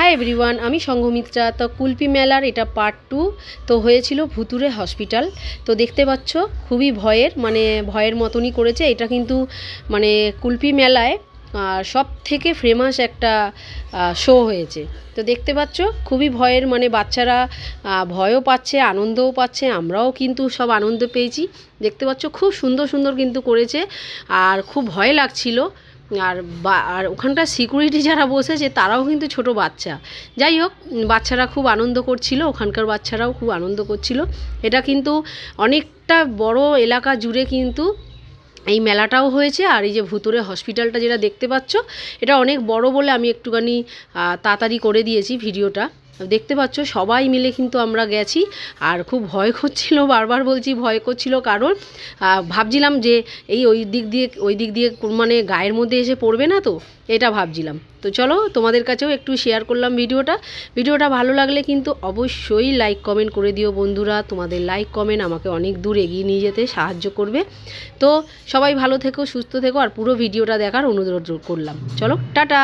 Hi everyone, আমি সংঘমিত্রা। তো কুলপি মেলার এটা পার্ট 2 তো হয়েছিল ভুতুরে হসপিটাল। তো দেখতে পাচ্ছ খুবই ভয়ের মতনই করেছে এটা, কিন্তু মানে কুলপি মেলায় সব থেকে ফেমাস একটা শো হয়েছে। তো দেখতে পাচ্ছ খুবই ভয়ের, বাচ্চারা ভয়ও পাচ্ছে, আনন্দও পাচ্ছে, আমরাও কিন্তু সব আনন্দ পেয়েছি। দেখতে পাচ্ছ খুব সুন্দর সুন্দর কিন্তু করেছে, আর খুব ভয় লাগছিল। আর ওখানটার সিকিউরিটি যারা বসেছে তারাও কিন্তু ছোট বাচ্চা। যাই হোক, বাচ্চারা খুব আনন্দ করছিল, ওখানকার বাচ্চারাও খুব আনন্দ করছিল। এটা কিন্তু অনেকটা বড় এলাকা জুড়ে কিন্তু এই মেলাটাও হয়েছে। আর এই যে ভুতুরে হসপিটালটা যেটা দেখতে পাচ্ছ, এটা অনেক বড় বলে আমি একটুখানি তাড়াতাড়ি করে দিয়েছি ভিডিওটা। দেখতে পাচ্ছ সবাই মিলে কিন্তু আমরা গেছি, আর খুব ভয় করছিল, বারবার বলছি ভয় করছিল, কারণ ভাবছিলাম যে ওই দিক দিয়ে গায়ের মধ্যে এসে পড়বে না, তো এটা ভাবছিলাম। তো চলো, তোমাদের কাছেও একটু শেয়ার করলাম ভিডিওটা ভালো লাগলে কিন্তু অবশ্যই লাইক কমেন্ট করে দিও বন্ধুরা। তোমাদের লাইক কমেন্ট আমাকে অনেক দূর এগিয়ে নিয়ে যেতে সাহায্য করবে। তো সবাই ভালো থেকো, সুস্থ থেকো, আর পুরো ভিডিওটা দেখার অনুরোধ করলাম। চলো, টাটা।